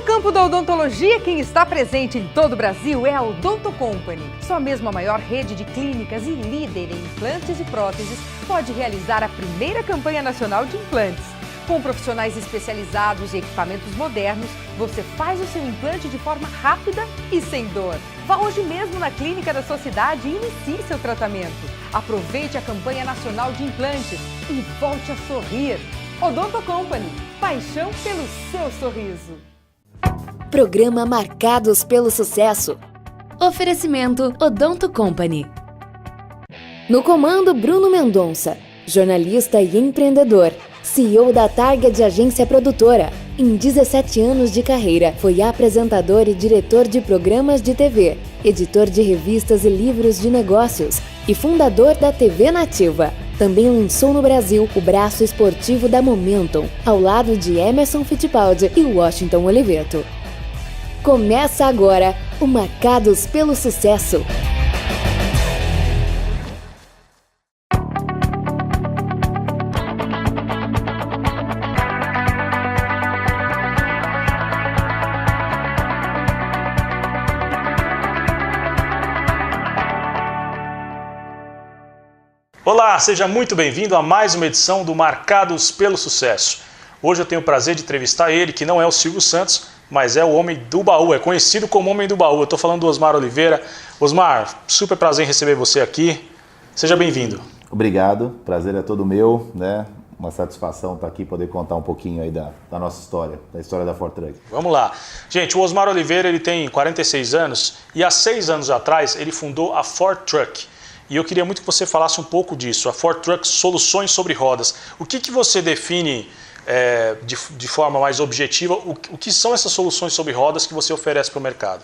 campo da odontologia, quem está presente em todo o Brasil é a Odonto Company. Só mesmo a maior rede de clínicas e líder em implantes e próteses pode realizar a primeira campanha nacional de implantes. Com profissionais especializados e equipamentos modernos, você faz o seu implante de forma rápida e sem dor. Vá hoje mesmo na clínica da sua cidade e inicie seu tratamento. Aproveite a campanha nacional de implantes e volte a sorrir. Odonto Company, paixão pelo seu sorriso. Programa Marcados pelo Sucesso. Oferecimento Odonto Company. No comando, Bruno Mendonça, jornalista e empreendedor, CEO da Target Agência Produtora. Em 17 anos de carreira, foi apresentador e diretor de programas de TV, editor de revistas e livros de negócios e fundador da TV Nativa. Também lançou no Brasil o braço esportivo da Momentum, ao lado de Emerson Fittipaldi e Washington Oliveto. Começa agora o Marcados pelo Sucesso. Olá, seja muito bem-vindo a mais uma edição do Marcados pelo Sucesso. Hoje eu tenho o prazer de entrevistar ele, que não é o Silvio Santos, mas é o Homem do Baú, é conhecido como Homem do Baú. Eu estou falando do Osmar Oliveira. Osmar, super prazer em receber você aqui. Seja bem-vindo. Obrigado, prazer é todo meu, né? Uma satisfação estar aqui, poder contar um pouquinho aí da nossa história, da história da Ford Truck. Vamos lá. Gente, o Osmar Oliveira ele tem 46 anos e há 6 anos atrás ele fundou a Ford Truck. E eu queria muito que você falasse um pouco disso, a Ford Truck Soluções sobre Rodas. O que você define de forma mais objetiva, o que são essas soluções sobre rodas que você oferece para o mercado?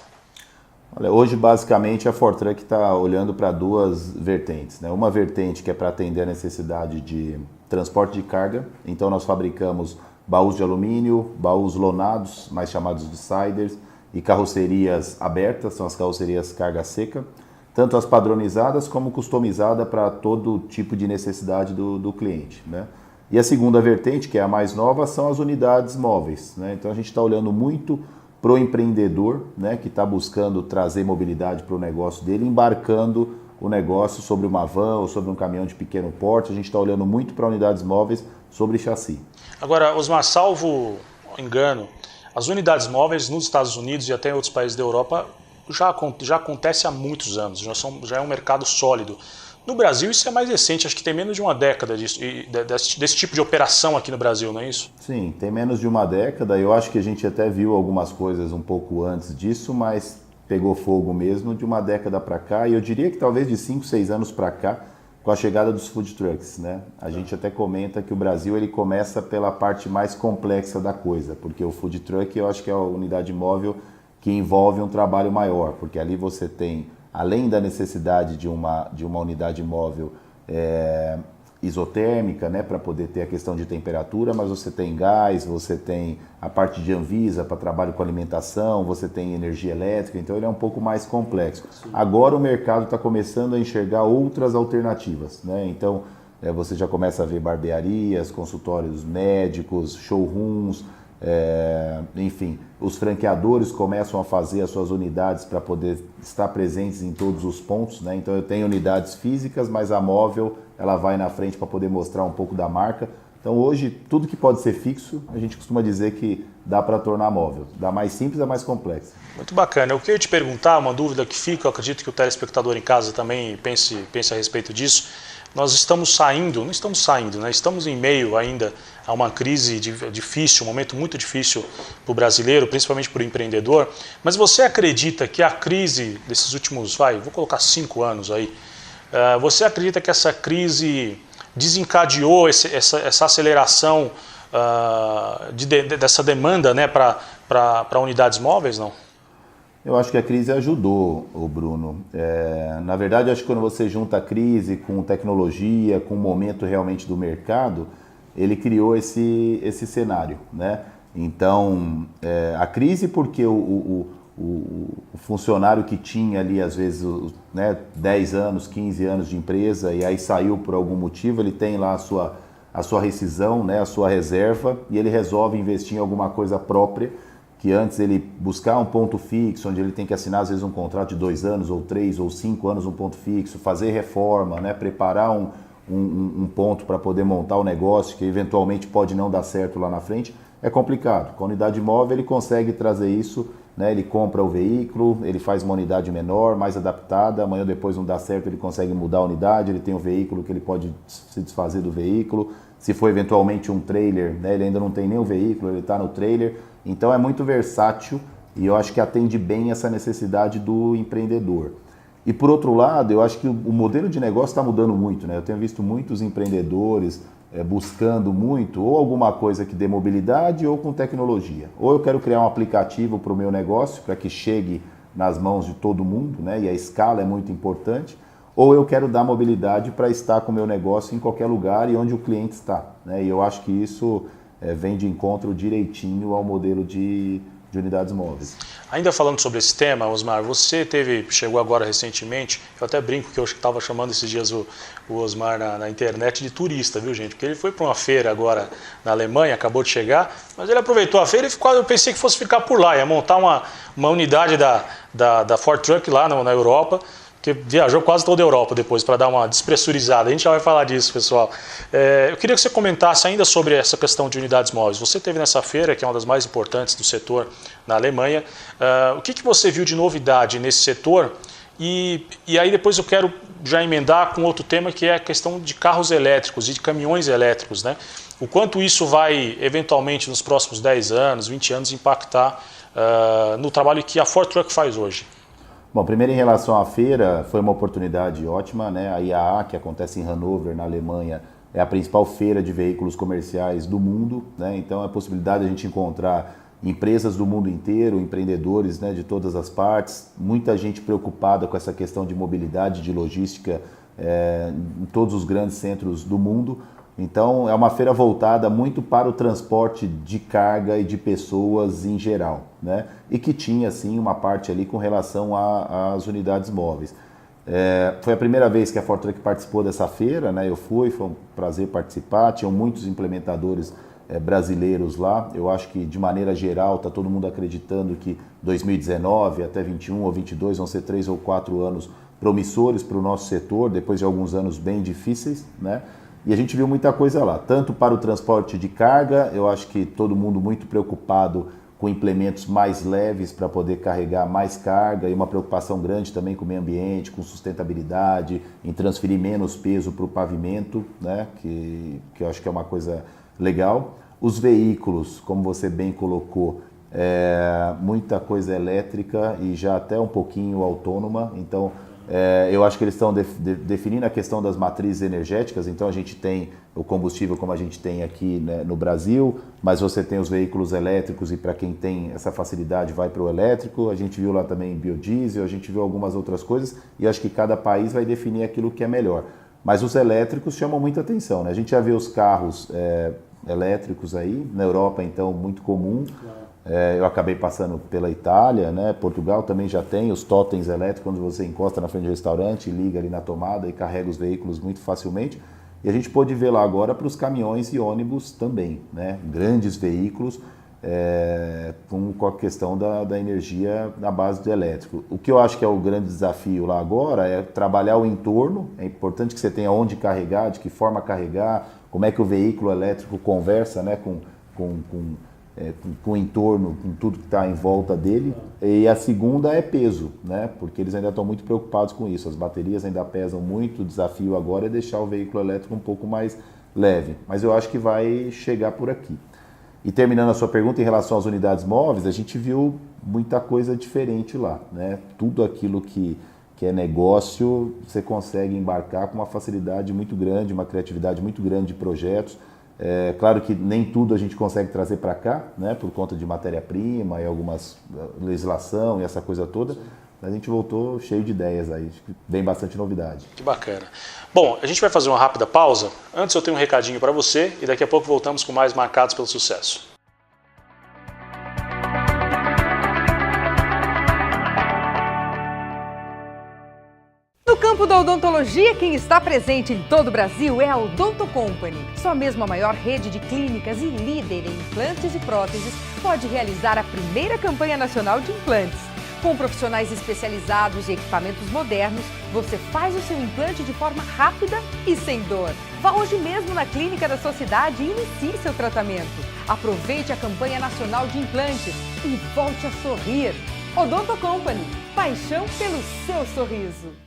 Olha, hoje basicamente a Ford Truck está olhando para duas vertentes, né? Uma vertente que é para atender a necessidade de transporte de carga, então nós fabricamos baús de alumínio, baús lonados, mais chamados de siders, e carrocerias abertas, são as carrocerias carga seca, tanto as padronizadas como customizadas para todo tipo de necessidade do cliente, né? E a segunda vertente, que é a mais nova, são as unidades móveis, né? Então a gente está olhando muito para o empreendedor, né, que está buscando trazer mobilidade para o negócio dele, embarcando o negócio sobre uma van ou sobre um caminhão de pequeno porte. A gente está olhando muito para unidades móveis sobre chassi. Agora, Osmar, salvo engano, as unidades móveis nos Estados Unidos e até em outros países da Europa já acontece há muitos anos, já é um mercado sólido. No Brasil isso é mais recente, acho que tem menos de uma década desse tipo de operação aqui no Brasil, não é isso? Sim, tem menos de uma década. Eu acho que a gente até viu algumas coisas um pouco antes disso, mas pegou fogo mesmo de uma década para cá. E eu diria que talvez de 5, 6 anos para cá, com a chegada dos food trucks, né? A gente até comenta que o Brasil ele começa pela parte mais complexa da coisa, porque o food truck eu acho que é a unidade móvel que envolve um trabalho maior, porque ali você tem, além da necessidade de uma unidade móvel isotérmica, né, para poder ter a questão de temperatura, mas você tem gás, você tem a parte de Anvisa para trabalho com alimentação, você tem energia elétrica, então ele é um pouco mais complexo. Sim. Agora o mercado está começando a enxergar outras alternativas, né? Então você já começa a ver barbearias, consultórios médicos, showrooms, enfim, os franqueadores começam a fazer as suas unidades para poder estar presentes em todos os pontos, né? Então eu tenho unidades físicas, mas a móvel ela vai na frente para poder mostrar um pouco da marca. Então hoje tudo que pode ser fixo, a gente costuma dizer que dá para tornar móvel. Da mais simples a mais complexa. Muito bacana. Eu queria te perguntar, uma dúvida que fica, eu acredito que o telespectador em casa também pense a respeito disso. Nós estamos saindo, não estamos saindo, né? Estamos em meio ainda a uma crise difícil, um momento muito difícil para o brasileiro, principalmente para o empreendedor. Mas você acredita que a crise desses últimos, vou colocar 5 anos aí, você acredita que essa crise desencadeou essa aceleração dessa demanda, né, para unidades móveis, não? Eu acho que a crise ajudou, Bruno. Na verdade, acho que quando você junta a crise com tecnologia, com o momento realmente do mercado, ele criou esse cenário, né? Então, a crise porque o funcionário que tinha ali, às vezes, né, 10 anos, 15 anos de empresa e aí saiu por algum motivo, ele tem lá a sua rescisão, né, a sua reserva, e ele resolve investir em alguma coisa própria. que antes ele buscar um ponto fixo, onde ele tem que assinar às vezes um contrato de 2 anos, ou 3, ou 5 anos um ponto fixo, fazer reforma, né? Preparar um ponto para poder montar o negócio, que eventualmente pode não dar certo lá na frente, é complicado. Com a unidade móvel ele consegue trazer isso, né? Ele compra o veículo, ele faz uma unidade menor, mais adaptada, amanhã ou depois não dá certo, ele consegue mudar a unidade, ele tem um veículo que ele pode se desfazer do veículo. Se for eventualmente um trailer, né? Ele ainda não tem nem o veículo, ele está no trailer. Então é muito versátil e eu acho que atende bem essa necessidade do empreendedor. E por outro lado, eu acho que o modelo de negócio está mudando muito, né? Eu tenho visto muitos empreendedores buscando muito ou alguma coisa que dê mobilidade ou com tecnologia. Ou eu quero criar um aplicativo para o meu negócio para que chegue nas mãos de todo mundo, né? E a escala é muito importante. Ou eu quero dar mobilidade para estar com o meu negócio em qualquer lugar e onde o cliente está, né? E eu acho que isso vem de encontro direitinho ao modelo de unidades móveis. Ainda falando sobre esse tema, Osmar, você chegou agora recentemente, eu até brinco que eu estava chamando esses dias o Osmar na internet de turista, viu gente? Porque ele foi para uma feira agora na Alemanha, acabou de chegar, mas ele aproveitou a feira e eu pensei que fosse ficar por lá, ia montar uma unidade da Ford Truck lá na Europa, que viajou quase toda a Europa depois para dar uma despressurizada. A gente já vai falar disso, pessoal. Eu queria que você comentasse ainda sobre essa questão de unidades móveis. Você esteve nessa feira, que é uma das mais importantes do setor na Alemanha. O que você viu de novidade nesse setor? E aí depois eu quero já emendar com outro tema, que é a questão de carros elétricos e de caminhões elétricos, né? O quanto isso vai, eventualmente, nos próximos 10 anos, 20 anos, impactar no trabalho que a Ford Truck faz hoje. Bom, primeiro em relação à feira, foi uma oportunidade ótima, né? A IAA, que acontece em Hannover, na Alemanha, é a principal feira de veículos comerciais do mundo, né? Então é a possibilidade de a gente encontrar empresas do mundo inteiro, empreendedores, né, de todas as partes, muita gente preocupada com essa questão de mobilidade, de logística em todos os grandes centros do mundo. Então é uma feira voltada muito para o transporte de carga e de pessoas em geral, né? E que tinha sim uma parte ali com relação às unidades móveis. Foi a primeira vez que a Ford Truck participou dessa feira, né? Eu fui, foi um prazer participar, tinham muitos implementadores brasileiros lá. Eu acho que de maneira geral está todo mundo acreditando que 2019 até 21 ou 22 vão ser 3 ou 4 anos promissores para o nosso setor, depois de alguns anos bem difíceis, né? E a gente viu muita coisa lá, tanto para o transporte de carga, eu acho que todo mundo muito preocupado com implementos mais leves para poder carregar mais carga e uma preocupação grande também com o meio ambiente, com sustentabilidade, em transferir menos peso para o pavimento, né? Que eu acho que é uma coisa legal. Os veículos, como você bem colocou, muita coisa elétrica e já até um pouquinho autônoma, então eu acho que eles estão definindo a questão das matrizes energéticas. Então a gente tem o combustível como a gente tem aqui, né, no Brasil, mas você tem os veículos elétricos e para quem tem essa facilidade vai para o elétrico. A gente viu lá também biodiesel, a gente viu algumas outras coisas e acho que cada país vai definir aquilo que é melhor. Mas os elétricos chamam muita atenção, né? A gente já vê os carros elétricos aí, na Europa então muito comum. Eu acabei passando pela Itália, né? Portugal também já tem os totens elétricos, quando você encosta na frente do restaurante, liga ali na tomada e carrega os veículos muito facilmente. E a gente pôde ver lá agora para os caminhões e ônibus também, né? Grandes veículos com a questão da energia na base do elétrico. O que eu acho que é o grande desafio lá agora é trabalhar o entorno. É importante que você tenha onde carregar, de que forma carregar, como é que o veículo elétrico conversa, né, com o entorno, com tudo que está em volta dele. E a segunda é peso, né? Porque eles ainda estão muito preocupados com isso. As baterias ainda pesam muito. O desafio agora é deixar o veículo elétrico um pouco mais leve. Mas eu acho que vai chegar por aqui. E terminando a sua pergunta em relação às unidades móveis, a gente viu muita coisa diferente lá, né? Tudo aquilo que é negócio, você consegue embarcar com uma facilidade muito grande, uma criatividade muito grande de projetos. Claro que nem tudo a gente consegue trazer para cá, né, por conta de matéria-prima e algumas legislação e essa coisa toda. A gente voltou cheio de ideias aí, acho que vem bastante novidade. Que bacana. Bom, a gente vai fazer uma rápida pausa. Antes eu tenho um recadinho para você e daqui a pouco voltamos com mais Marcados pelo Sucesso. No campo da odontologia, quem está presente em todo o Brasil é a Odonto Company. Só mesmo a maior rede de clínicas e líder em implantes e próteses pode realizar a primeira campanha nacional de implantes. Com profissionais especializados e equipamentos modernos, você faz o seu implante de forma rápida e sem dor. Vá hoje mesmo na clínica da sua cidade e inicie seu tratamento. Aproveite a campanha nacional de implantes e volte a sorrir. Odonto Company, paixão pelo seu sorriso.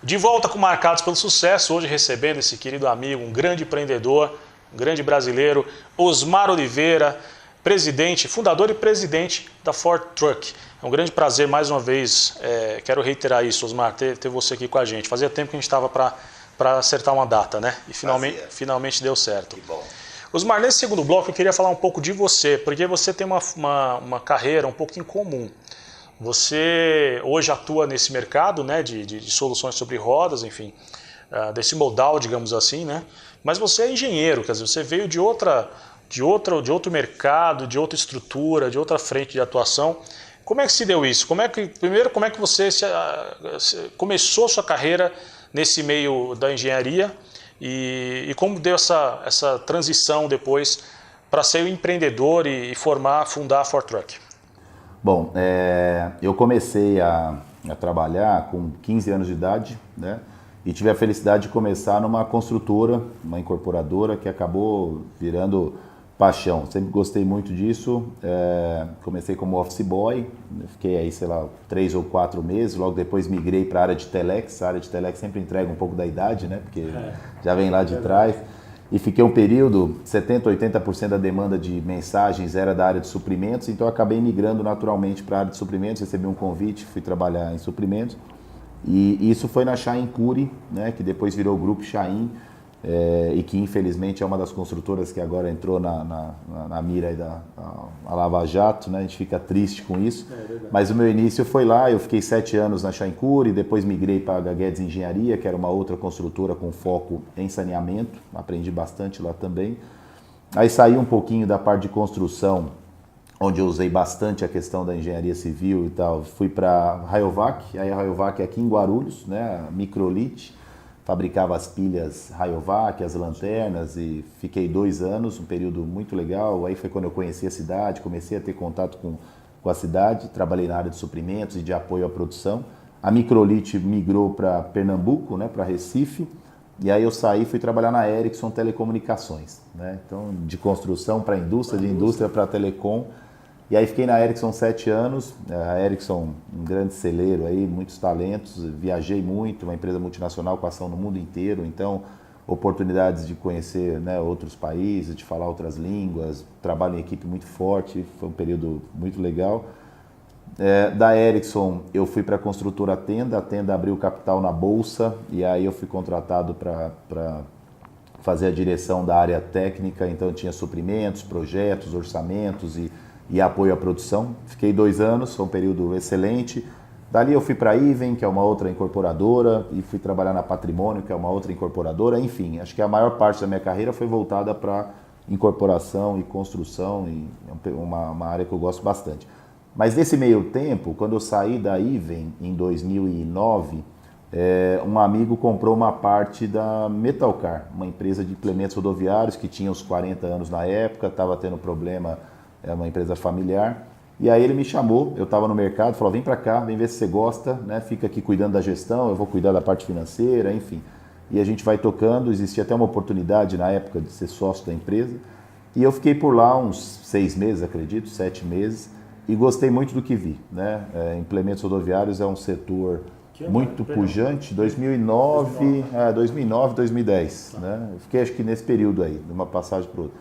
De volta com Marcados pelo Sucesso, hoje recebendo esse querido amigo, um grande empreendedor, um grande brasileiro, Osmar Oliveira, presidente, fundador e presidente da Ford Truck. É um grande prazer, mais uma vez, quero reiterar isso, Osmar, ter você aqui com a gente. Fazia tempo que a gente estava para acertar uma data, né? E finalmente deu certo. Que bom. Osmar, nesse segundo bloco eu queria falar um pouco de você, porque você tem uma carreira um pouco incomum. Você hoje atua nesse mercado, né, de soluções sobre rodas, enfim, desse modal, digamos assim, né? Mas você é engenheiro, quer dizer, você veio de outro mercado, de outra estrutura, de outra frente de atuação. Como é que se deu isso? Primeiro, como é que você começou sua carreira nesse meio da engenharia e como deu essa transição depois para ser um empreendedor e fundar a Ford Truck? Bom, eu comecei a trabalhar com 15 anos de idade, né? E tive a felicidade de começar numa construtora, uma incorporadora que acabou virando paixão. Sempre gostei muito disso. Comecei como office boy, fiquei aí, sei lá, 3 ou 4 meses. Logo depois migrei para a área de telex. A área de telex sempre entrega um pouco da idade, né? Porque já vem lá de trás. E fiquei um período, 70%, 80% da demanda de mensagens era da área de suprimentos, então eu acabei migrando naturalmente para a área de suprimentos, recebi um convite, fui trabalhar em suprimentos. E isso foi na Chain Curi, né, que depois virou o Grupo Chain, e que infelizmente é uma das construtoras que agora entrou na mira aí da Lava Jato, né? A gente fica triste com isso. Mas o meu início foi lá, eu fiquei 7 anos na Chain Curi, depois migrei para a Guedes Engenharia, que era uma outra construtora com foco em saneamento, aprendi bastante lá também. Aí saí um pouquinho da parte de construção, onde eu usei bastante a questão da engenharia civil e tal, fui para a Rayovac, aí a Rayovac é aqui em Guarulhos, né, a Microlite, fabricava as pilhas Rayovac, as lanternas, e fiquei 2 anos, um período muito legal. Aí foi quando eu conheci a cidade, comecei a ter contato com a cidade, trabalhei na área de suprimentos e de apoio à produção. A Microlite migrou para Pernambuco, né, para Recife, e aí eu saí e fui trabalhar na Ericsson Telecomunicações, né? Então, de construção para indústria, de indústria para telecom. E aí fiquei na Ericsson 7 anos, a Ericsson, um grande celeiro aí, muitos talentos, viajei muito, uma empresa multinacional com ação no mundo inteiro, então oportunidades de conhecer, né, outros países, de falar outras línguas, trabalho em equipe muito forte, foi um período muito legal. Da Ericsson eu fui para a construtora Tenda, a Tenda abriu capital na Bolsa e aí eu fui contratado para fazer a direção da área técnica, então eu tinha suprimentos, projetos, orçamentos e apoio à produção. Fiquei 2 anos, foi um período excelente. Dali eu fui para a Iven, que é uma outra incorporadora, e fui trabalhar na Patrimônio, que é uma outra incorporadora. Enfim, acho que a maior parte da minha carreira foi voltada para incorporação e construção, e uma área que eu gosto bastante. Mas nesse meio tempo, quando eu saí da Iven em 2009, um amigo comprou uma parte da Metalcar, uma empresa de implementos rodoviários que tinha uns 40 anos na época, estava tendo problema, é uma empresa familiar. E aí ele me chamou, eu estava no mercado, falou, vem para cá, vem ver se você gosta, né? Fica aqui cuidando da gestão, eu vou cuidar da parte financeira, enfim. E a gente vai tocando, existia até uma oportunidade na época de ser sócio da empresa. E eu fiquei por lá uns 6 meses, acredito, 7 meses, e gostei muito do que vi, né? Implementos rodoviários é um setor muito pujante, 2009, 2010, né? Eu fiquei acho que nesse período aí, de uma passagem para outra.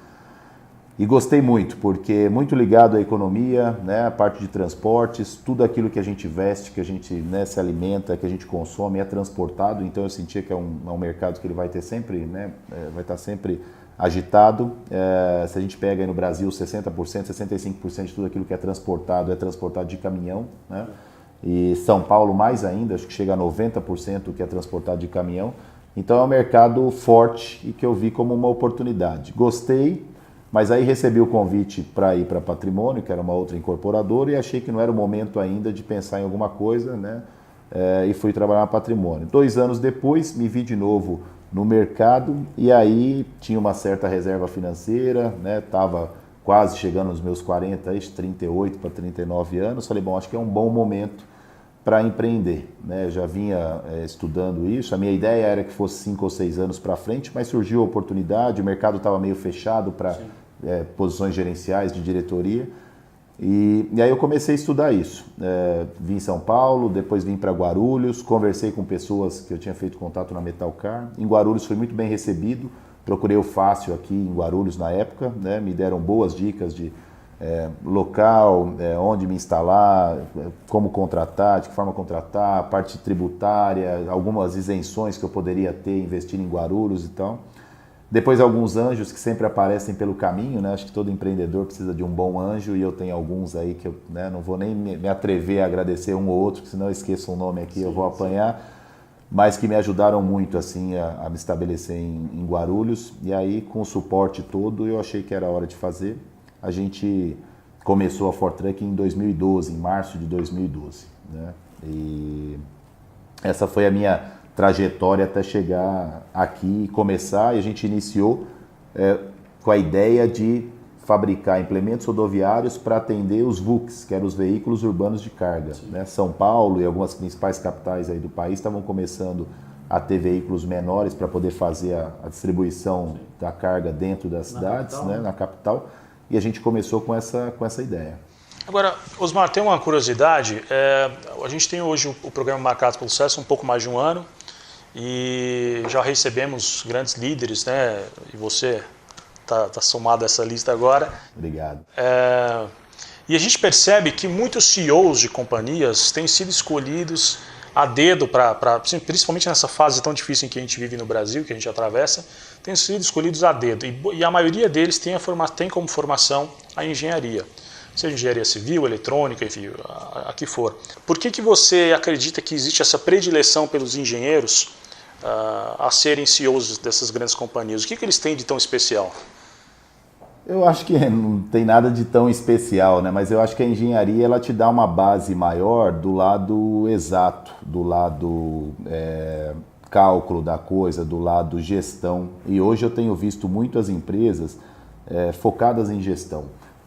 E gostei muito, porque é muito ligado à economia, né, a parte de transportes, tudo aquilo que a gente veste, que a gente, né, se alimenta, que a gente consome é transportado, então eu sentia que é um mercado que ele vai ter sempre, né, vai estar sempre agitado. Se a gente pega aí no Brasil 60%, 65% de tudo aquilo que é transportado de caminhão, né? E São Paulo mais ainda, acho que chega a 90% que é transportado de caminhão. Então é um mercado forte e que eu vi como uma oportunidade. Gostei. Mas aí recebi o convite para ir para Patrimônio, que era uma outra incorporadora, e achei que não era o momento ainda de pensar em alguma coisa, né? E fui trabalhar na Patrimônio. 2 anos depois, me vi de novo no mercado, e aí tinha uma certa reserva financeira, né? Estava quase chegando nos meus 40, 38 para 39 anos. Falei, bom, acho que é um bom momento para empreender, né? Já vinha estudando isso, a minha ideia era que fosse 5 ou 6 anos para frente, mas surgiu a oportunidade, o mercado estava meio fechado para posições gerenciais de diretoria, e aí eu comecei a estudar isso. Vim em São Paulo, depois vim para Guarulhos, conversei com pessoas que eu tinha feito contato na Metalcar. Em Guarulhos fui muito bem recebido, procurei o Fácil aqui em Guarulhos na época, né? Me deram boas dicas de local, onde me instalar, como contratar, de que forma contratar, parte tributária, algumas isenções que eu poderia ter investindo em Guarulhos e tal. Depois alguns anjos que sempre aparecem pelo caminho, né? Acho que todo empreendedor precisa de um bom anjo e eu tenho alguns aí que eu, né, não vou nem me atrever a agradecer um ou outro, porque senão eu esqueço um nome aqui, eu vou apanhar, mas que me ajudaram muito assim a me estabelecer em Guarulhos. E aí com o suporte todo eu achei que era hora de fazer. A gente começou a Fortran em 2012, em março de 2012, né? E essa foi a minha trajetória até chegar aqui e começar. E a gente iniciou com a ideia de fabricar implementos rodoviários para atender os VUCs, que eram os veículos urbanos de carga, né? São Paulo e algumas principais capitais aí do país estavam começando a ter veículos menores para poder fazer a distribuição da carga dentro das cidades, capital, né? Na capital. E a gente começou com essa ideia. Agora, Osmar, tem uma curiosidade. A gente tem hoje o programa Marcados pelo Sucesso um pouco mais de um ano e já recebemos grandes líderes, né? E você está somado a essa lista agora. Obrigado. E a gente percebe que muitos CEOs de companhias têm sido escolhidos a dedo, principalmente nessa fase tão difícil em que a gente vive no Brasil, que a gente atravessa, têm sido escolhidos a dedo. E a maioria deles tem como formação a engenharia. Seja engenharia civil, eletrônica, enfim, a que for. Por que você acredita que existe essa predileção pelos engenheiros a serem CEOs dessas grandes companhias? O que eles têm de tão especial? Eu acho que não tem nada de tão especial, né? Mas eu acho que a engenharia ela te dá uma base maior do lado exato, do lado cálculo da coisa, do lado gestão. E hoje eu tenho visto muitas empresas focadas em gestão.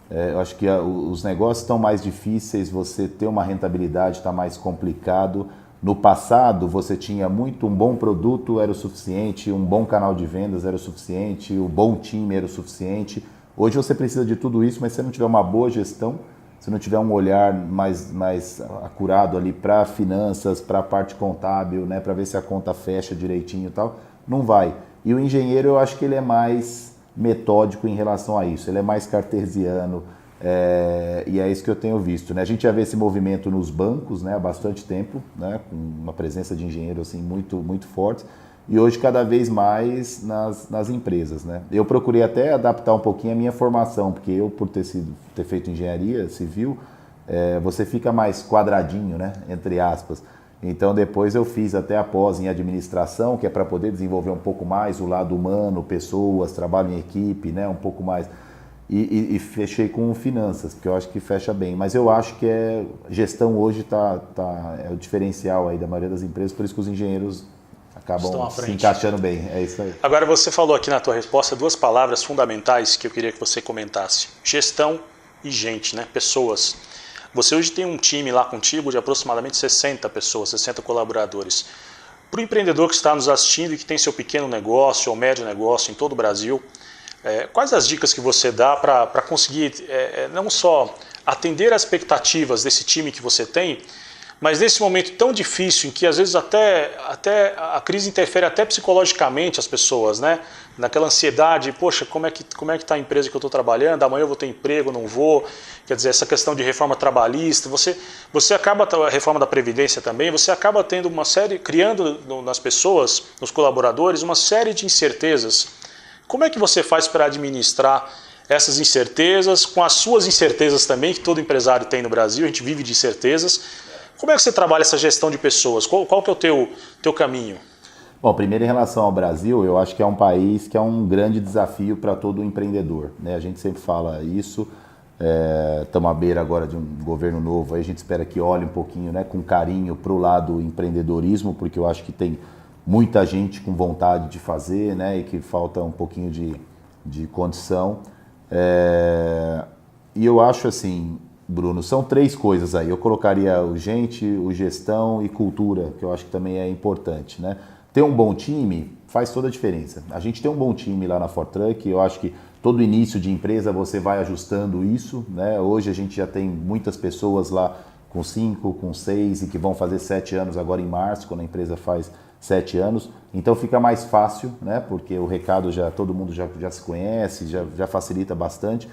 Eu acho que os negócios estão mais difíceis, você ter uma rentabilidade está mais complicado. No passado, você tinha um bom produto era o suficiente, um bom canal de vendas era o suficiente, um bom time era o suficiente. Hoje você precisa de tudo isso, mas se você não tiver uma boa gestão, se não tiver um olhar mais acurado ali para finanças, para a parte contábil, né, para ver se a conta fecha direitinho e tal, não vai. E o engenheiro, eu acho que ele é mais metódico em relação a isso, ele é mais cartesiano, e é isso que eu tenho visto, né? A gente já vê esse movimento nos bancos, né, há bastante tempo, né, com uma presença de engenheiro assim, muito, muito forte, e hoje cada vez mais nas empresas, né? Eu procurei até adaptar um pouquinho a minha formação, porque eu, por ter feito engenharia civil, você fica mais quadradinho, né, entre aspas. Então depois eu fiz até a pós em administração, que é para poder desenvolver um pouco mais o lado humano, pessoas, trabalho em equipe, né, um pouco mais. e fechei com finanças, porque eu acho que fecha bem. Mas eu acho que gestão hoje é o diferencial aí da maioria das empresas, por isso que os engenheiros acabam se encaixando bem. É isso aí. Agora, você falou aqui na tua resposta 2 palavras fundamentais que eu queria que você comentasse. Gestão e gente, né? Pessoas. Você hoje tem um time lá contigo de aproximadamente 60 pessoas, 60 colaboradores. Para o empreendedor que está nos assistindo e que tem seu pequeno negócio ou médio negócio em todo o Brasil, quais as dicas que você dá para conseguir não só atender às expectativas desse time que você tem, mas nesse momento tão difícil em que às vezes até a crise interfere até psicologicamente as pessoas, né? Naquela ansiedade, poxa, como é que está a empresa que eu estou trabalhando? Amanhã eu vou ter emprego, não vou? Quer dizer, essa questão de reforma trabalhista, você acaba, a reforma da Previdência também, você acaba tendo uma série, criando nas pessoas, nos colaboradores, uma série de incertezas. Como é que você faz para administrar essas incertezas, com as suas incertezas também, que todo empresário tem no Brasil, a gente vive de incertezas. Como é que você trabalha essa gestão de pessoas? Qual que é o teu caminho? Bom, primeiro em relação ao Brasil, eu acho que é um país que é um grande desafio para todo empreendedor, né? A gente sempre fala isso, estamos à beira agora de um governo novo, aí a gente espera que olhe um pouquinho, né, com carinho para o lado empreendedorismo, porque eu acho que tem muita gente com vontade de fazer, né, e que falta um pouquinho de condição. E eu acho assim, Bruno, são 3 coisas aí. Eu colocaria o gente, o gestão e cultura, que eu acho que também é importante, né? Ter um bom time faz toda a diferença. A gente tem um bom time lá na Fortruck, eu acho que todo início de empresa você vai ajustando isso, né? Hoje a gente já tem muitas pessoas lá com 5, com 6 e que vão fazer 7 anos agora em março, quando a empresa faz 7 anos. Então fica mais fácil, né? Porque o recado todo mundo já se conhece, já facilita bastante.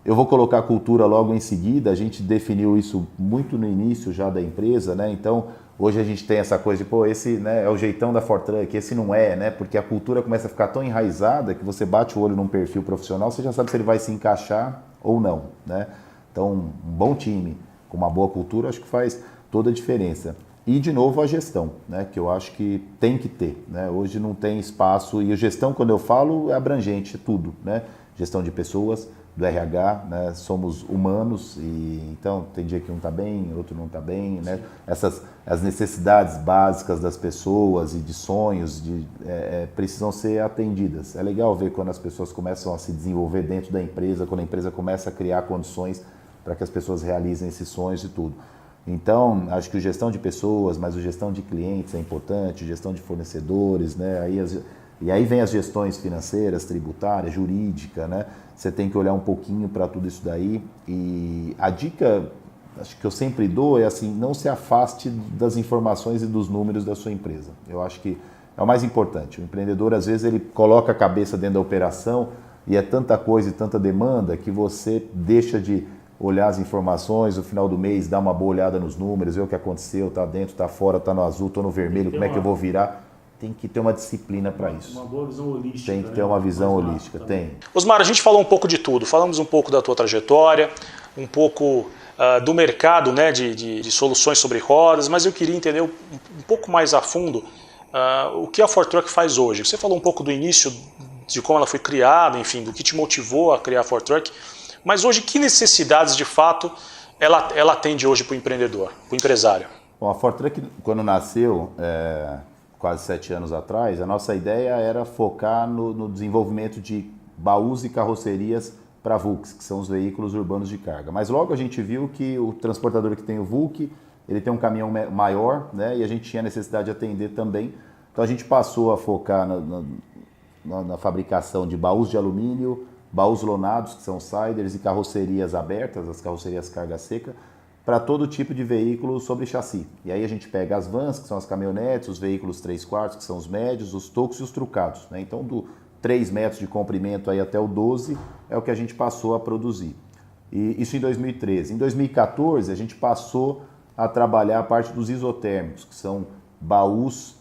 Eu vou colocar a cultura logo em seguida, a gente definiu isso muito no início já da empresa, né? Então, hoje a gente tem essa coisa de, esse, né, é o jeitão da Fortruck, esse não é, né? Porque a cultura começa a ficar tão enraizada que você bate o olho num perfil profissional, você já sabe se ele vai se encaixar ou não, né? Então, um bom time com uma boa cultura, acho que faz toda a diferença. E, de novo, a gestão, né? Que eu acho que tem que ter, né? Hoje não tem espaço, e a gestão, quando eu falo, é abrangente, é tudo, né? Gestão de pessoas, do RH, né? Somos humanos e então tem dia que um está bem, outro não está bem, né? As necessidades básicas das pessoas e de sonhos precisam ser atendidas. É legal ver quando as pessoas começam a se desenvolver dentro da empresa, quando a empresa começa a criar condições para que as pessoas realizem esses sonhos e tudo. Então, acho que a gestão de pessoas, mas a gestão de clientes é importante, gestão de fornecedores, né? E aí vem as gestões financeiras, tributárias, jurídica, né? Você tem que olhar um pouquinho para tudo isso daí. E a dica, acho que eu sempre dou, é assim, não se afaste das informações e dos números da sua empresa. Eu acho que é o mais importante. O empreendedor, às vezes, ele coloca a cabeça dentro da operação e é tanta coisa e tanta demanda que você deixa de olhar as informações no final do mês, dar uma boa olhada nos números, ver o que aconteceu, tá dentro, tá fora, tá no azul, tô no vermelho, como é que eu vou virar? Tem que ter uma disciplina para isso. Uma boa visão holística. Tem que ter uma visão holística, tem. Osmar, a gente falou um pouco de tudo. Falamos um pouco da tua trajetória, um pouco do mercado, né, de soluções sobre rodas, mas eu queria entender um pouco mais a fundo o que a Fortruck faz hoje. Você falou um pouco do início, de como ela foi criada, enfim, do que te motivou a criar a Fortruck, mas hoje que necessidades de fato ela atende hoje para o empreendedor, para o empresário? Bom, a Fortruck, quando nasceu, quase 7 anos atrás, a nossa ideia era focar no desenvolvimento de baús e carrocerias para VUCs, que são os veículos urbanos de carga. Mas logo a gente viu que o transportador que tem o VUC, ele tem um caminhão maior, né, e a gente tinha necessidade de atender também. Então a gente passou a focar na fabricação de baús de alumínio, baús lonados, que são siders, e carrocerias abertas, as carrocerias carga seca, para todo tipo de veículo sobre chassi. E aí a gente pega as vans, que são as caminhonetes, os veículos 3/4, que são os médios, os tocos e os trucados, né? Então, do 3 metros de comprimento aí até o 12 é o que a gente passou a produzir. E isso em 2013. Em 2014, a gente passou a trabalhar a parte dos isotérmicos, que são baús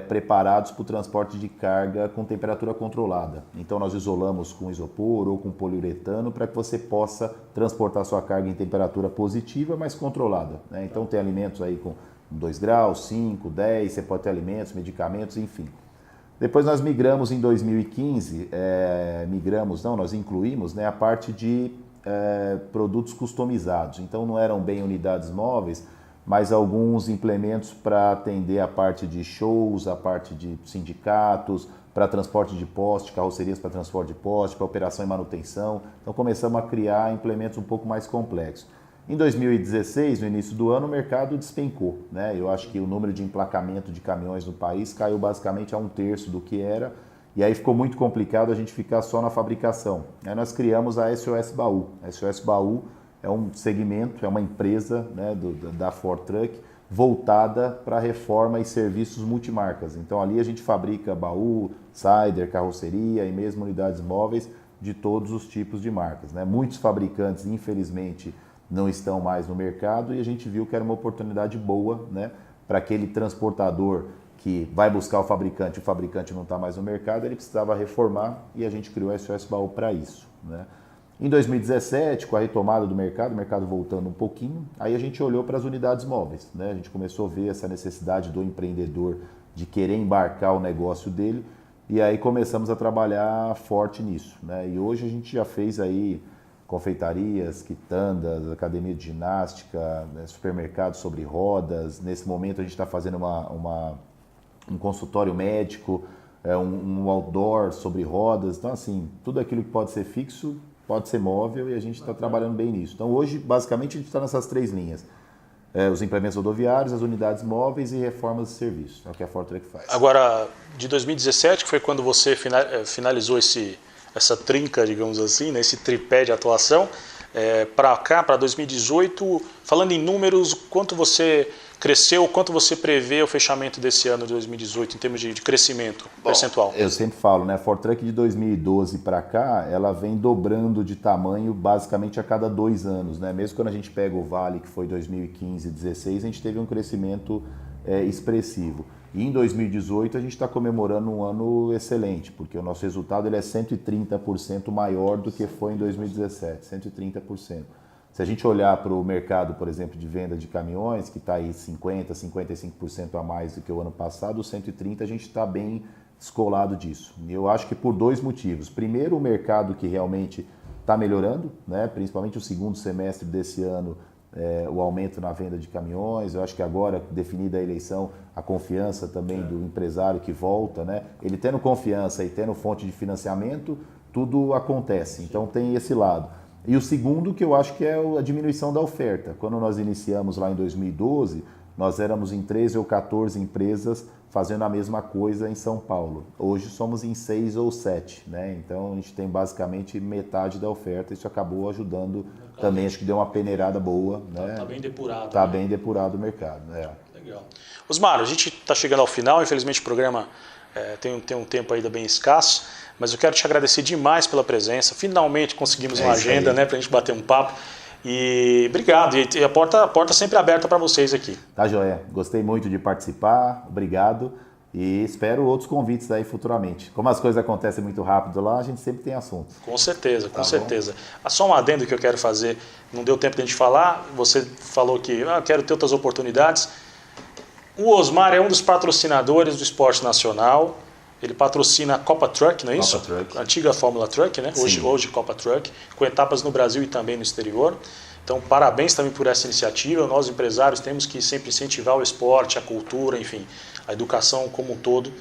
preparados para o transporte de carga com temperatura controlada. Então nós isolamos com isopor ou com poliuretano para que você possa transportar sua carga em temperatura positiva, mas controlada, né? Então tem alimentos aí com 2 graus, 5, 10, você pode ter alimentos, medicamentos, enfim. Depois nós migramos em 2015, nós incluímos, né, a parte de produtos customizados. Então não eram bem unidades móveis, mas alguns implementos para atender a parte de shows, a parte de sindicatos, para transporte de poste, carrocerias para transporte de poste, para operação e manutenção. Então começamos a criar implementos um pouco mais complexos. Em 2016, no início do ano, o mercado despencou, né? Eu acho que o número de emplacamento de caminhões no país caiu basicamente a 1/3 do que era, e aí ficou muito complicado a gente ficar só na fabricação. Aí nós criamos a SOS Baú. A SOS Baú é um segmento, é uma empresa, né, da Ford Truck voltada para reforma e serviços multimarcas. Então ali a gente fabrica baú, sider, carroceria e mesmo unidades móveis de todos os tipos de marcas, né? Muitos fabricantes, infelizmente, não estão mais no mercado e a gente viu que era uma oportunidade boa, né, para aquele transportador que vai buscar o fabricante não está mais no mercado, ele precisava reformar e a gente criou a SOS Baú para isso, né? Em 2017, com a retomada do mercado, o mercado voltando um pouquinho, aí a gente olhou para as unidades móveis, né? A gente começou a ver essa necessidade do empreendedor de querer embarcar o negócio dele e aí começamos a trabalhar forte nisso, né? E hoje a gente já fez aí confeitarias, quitandas, academia de ginástica, né, supermercados sobre rodas. Nesse momento a gente está fazendo um consultório médico, um outdoor sobre rodas. Então, assim, tudo aquilo que pode ser fixo, pode ser móvel e a gente está trabalhando bem nisso. Então, hoje, basicamente, a gente está nessas 3 linhas. Os implementos rodoviários, as unidades móveis e reformas de serviço. É o que a Ford Truck faz. Agora, de 2017, que foi quando você finalizou essa trinca, digamos assim, né, esse tripé de atuação, para cá, para 2018, falando em números, quanto você cresceu, quanto você prevê o fechamento desse ano de 2018 em termos de crescimento percentual? Eu sempre falo, né, a Ford Truck de 2012 para cá, ela vem dobrando de tamanho basicamente a cada 2 anos, né? Mesmo quando a gente pega o Vale, que foi 2015 e 2016, a gente teve um crescimento expressivo. E em 2018 a gente está comemorando um ano excelente, porque o nosso resultado ele é 130% maior do que foi em 2017, 130%. Se a gente olhar para o mercado, por exemplo, de venda de caminhões, que está aí 50%, 55% a mais do que o ano passado, o 130% a gente está bem descolado disso. E eu acho que por 2 motivos. Primeiro, o mercado que realmente está melhorando, né? Principalmente o segundo semestre desse ano, o aumento na venda de caminhões. Eu acho que agora, definida a eleição, a confiança também do empresário que volta, né? Ele tendo confiança e tendo fonte de financiamento, tudo acontece. Então tem esse lado. E o segundo, que eu acho que é a diminuição da oferta. Quando nós iniciamos lá em 2012, nós éramos em 13 ou 14 empresas fazendo a mesma coisa em São Paulo. Hoje somos em 6 ou 7, né? Então a gente tem basicamente metade da oferta. Isso acabou ajudando também, acho que deu uma peneirada boa, né? Tá bem depurado. Tá, né? Bem depurado o mercado, né? Legal. Osmar, a gente está chegando ao final, infelizmente o programa tem um tempo ainda bem escasso, mas eu quero te agradecer demais pela presença. Finalmente conseguimos uma agenda, né, para a gente bater um papo. E obrigado, e a porta sempre aberta para vocês aqui. Tá, joia. Gostei muito de participar, obrigado. E espero outros convites aí futuramente. Como as coisas acontecem muito rápido lá, a gente sempre tem assunto. Com certeza, com certeza. Só um adendo que eu quero fazer, não deu tempo de a gente falar, você falou que quero ter outras oportunidades. O Osmar é um dos patrocinadores do esporte nacional. Ele patrocina a Copa Truck, não é isso? Copa Truck. A antiga Fórmula Truck, né? Hoje Copa Truck, com etapas no Brasil e também no exterior. Então, parabéns também por essa iniciativa. Nós, empresários, temos que sempre incentivar o esporte, a cultura, enfim, a educação como um todo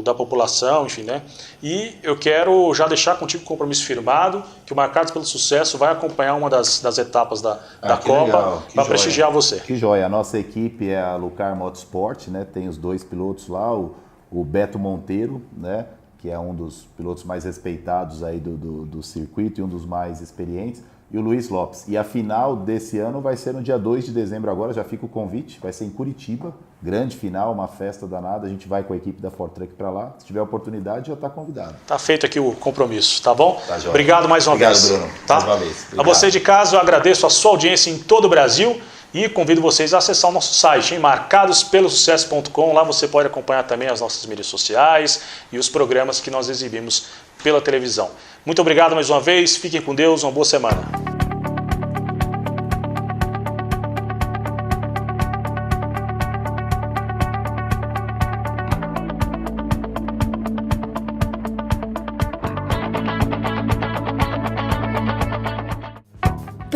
da população, enfim, né? E eu quero já deixar contigo o compromisso firmado, que o Marcados pelo Sucesso vai acompanhar uma das etapas da Copa para prestigiar você. Que joia. A nossa equipe é a Lucar Motorsport, né? Tem os 2 pilotos lá, o Beto Monteiro, né? Que é um dos pilotos mais respeitados aí do circuito e um dos mais experientes, e o Luiz Lopes. E a final desse ano vai ser no dia 2 de dezembro agora, já fica o convite, vai ser em Curitiba, grande final, uma festa danada, a gente vai com a equipe da Ford Truck para lá, se tiver oportunidade já está convidado. Tá feito aqui o compromisso, tá bom? Tá, obrigado mais uma vez. Obrigado, Bruno. Tá? Mais uma vez. Obrigado. A você de casa, eu agradeço a sua audiência em todo o Brasil e convido vocês a acessar o nosso site, marcadospelosucesso.com. Lá você pode acompanhar também as nossas mídias sociais e os programas que nós exibimos pela televisão. Muito obrigado mais uma vez, fiquem com Deus, uma boa semana.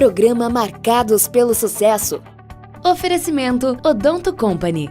Programa Marcados pelo Sucesso. Oferecimento Odonto Company.